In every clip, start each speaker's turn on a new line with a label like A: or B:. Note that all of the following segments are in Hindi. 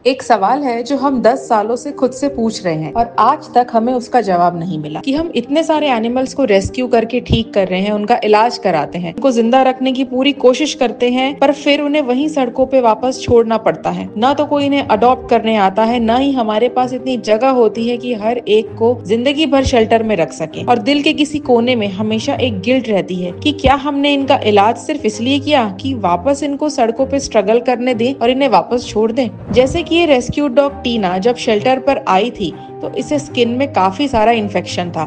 A: एक सवाल है जो हम 10 सालों से खुद से पूछ रहे हैं और आज तक हमें उसका जवाब नहीं मिला कि हम इतने सारे एनिमल्स को रेस्क्यू करके ठीक कर रहे हैं, उनका इलाज कराते हैं, उनको जिंदा रखने की पूरी कोशिश करते हैं, पर फिर उन्हें वहीं सड़कों पे वापस छोड़ना पड़ता है। ना तो कोई इन्हें अडॉप्ट करने आता है, ना ही हमारे पास इतनी जगह होती है कि हर एक को जिंदगी भर शेल्टर में रख सके। और दिल के किसी कोने में हमेशा एक गिल्ट रहती है कि क्या हमने इनका इलाज सिर्फ इसलिए किया कि वापस इनको सड़कों पे स्ट्रगल करने दें और इन्हें वापस छोड़ दें। जैसे कि ये रेस्क्यू डॉग टीना जब शेल्टर पर आई थी तो इसे स्किन में काफी सारा इन्फेक्शन था,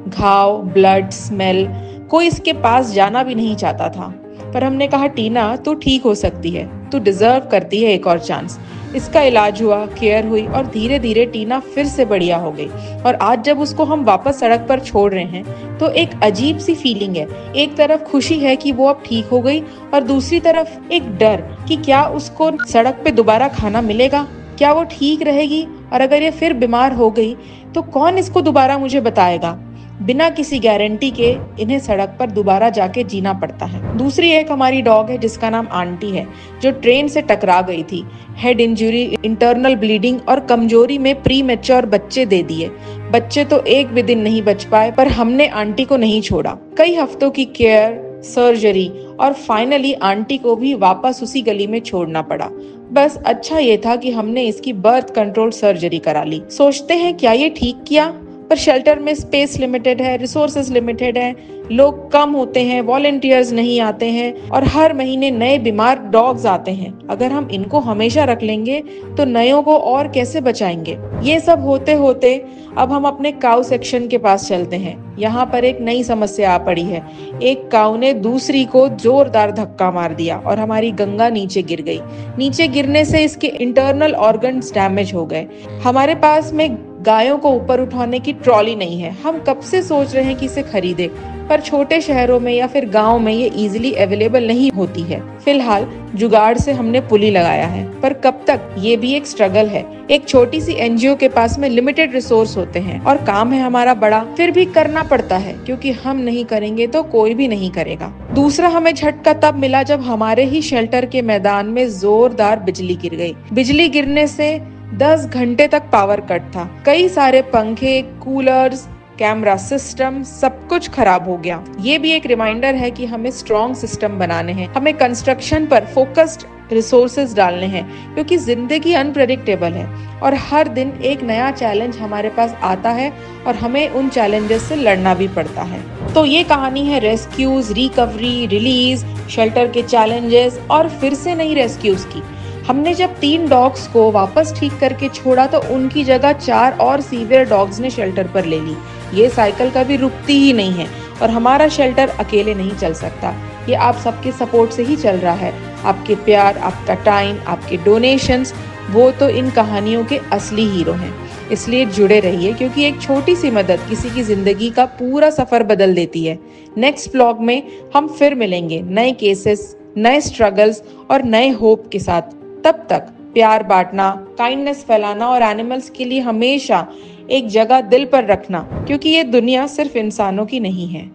A: घाव, ब्लड, स्मेल। कोई इसके पास जाना भी नहीं चाहता था, पर हमने कहा टीना तू ठीक हो सकती है, तू डिजर्व करती है एक और चांस। इसका इलाज हुआ, केयर हुई और धीरे धीरे टीना फिर से बढ़िया हो गई। और आज जब उसको हम वापस सड़क पर छोड़ रहे हैं तो एक अजीब सी फीलिंग है। एक तरफ खुशी है कि वो अब ठीक हो गई और दूसरी तरफ एक डर कि क्या उसको सड़क पे दोबारा खाना मिलेगा, क्या वो ठीक रहेगी, और अगर ये फिर बीमार हो गई तो कौन इसको दोबारा मुझे बताएगा। बिना किसी गारंटी के इन्हें सड़क पर दोबारा जाके जीना पड़ता है। दूसरी एक हमारी डॉग है जिसका नाम आंटी है, जो ट्रेन से टकरा गई थी, हेड इंजरी, इंटरनल ब्लीडिंग और कमजोरी में प्री मैच्योर बच्चे दे दिए। बच्चे तो एक भी दिन नहीं बच पाए, पर हमने आंटी को नहीं छोड़ा। कई हफ्तों की केयर, सर्जरी और फाइनली आंटी को भी वापस उसी गली में छोड़ना पड़ा। बस अच्छा ये था कि हमने इसकी बर्थ कंट्रोल सर्जरी करा ली। सोचते हैं क्या ये ठीक किया, पर शेल्टर में स्पेस लिमिटेड है, रिसोर्सेज लिमिटेड है, लोग कम होते हैं, वॉलंटियर्स नहीं आते हैं और हर महीने नए बीमार डॉग्स आते हैं। अगर हम इनको हमेशा रख लेंगे तो नयों को और कैसे बचाएंगे। ये सब होते होते अब हम अपने काऊ सेक्शन के पास चलते हैं। यहाँ पर एक नई समस्या आ पड़ी है। एक काऊ ने दूसरी को जोरदार धक्का मार दिया और हमारी गंगा नीचे गिर गई। नीचे गिरने से इसके इंटरनल ऑर्गन्स डैमेज हो गए। हमारे पास में गायों को ऊपर उठाने की ट्रॉली नहीं है। हम कब से सोच रहे हैं कि इसे खरीदे, पर छोटे शहरों में या फिर गांव में ये इजीली अवेलेबल नहीं होती है। फिलहाल जुगाड़ से हमने पुली लगाया है, पर कब तक, ये भी एक स्ट्रगल है। एक छोटी सी एनजीओ के पास में लिमिटेड रिसोर्स होते हैं और काम है हमारा बड़ा, फिर भी करना पड़ता है क्योंकि हम नहीं करेंगे तो कोई भी नहीं करेगा। दूसरा हमें झटका तब मिला जब हमारे ही शेल्टर के मैदान में जोरदार बिजली गिर गई। बिजली गिरने से 10 घंटे तक पावर कट था। कई सारे पंखे, कूलर्स, कैमरा सिस्टम, सब कुछ खराब हो गया। ये भी एक रिमाइंडर है कि हमें स्ट्रॉन्ग सिस्टम बनाने हैं, हमें कंस्ट्रक्शन पर फोकस्ड रिसोर्सेज डालने हैं, क्योंकि जिंदगी अनप्रेडिक्टेबल है और हर दिन एक नया चैलेंज हमारे पास आता है और हमें उन चैलेंजेस से लड़ना भी पड़ता है। तो ये कहानी है रेस्क्यूज, रिकवरी, रिलीज, शेल्टर के चैलेंजेस और फिर से नई रेस्क्यूज की। हमने जब 3 डॉग्स को वापस ठीक करके छोड़ा तो उनकी जगह 4 और सीवियर डॉग्स ने शेल्टर पर ले ली। ये साइकिल कभी रुकती ही नहीं है और हमारा शेल्टर अकेले नहीं चल सकता। ये आप सबके सपोर्ट से ही चल रहा है। आपके प्यार, आपका टाइम, आपके डोनेशंस, वो तो इन कहानियों के असली हीरो हैं। इसलिए जुड़े रहिए, क्योंकि एक छोटी सी मदद किसी की जिंदगी का पूरा सफर बदल देती है। नेक्स्ट व्लॉग में हम फिर मिलेंगे नए केसेस, नए स्ट्रगल्स और नए होप के साथ। तब तक प्यार बांटना, काइंडनेस फैलाना और एनिमल्स के लिए हमेशा एक जगह दिल पर रखना, क्योंकि ये दुनिया सिर्फ इंसानों की नहीं है।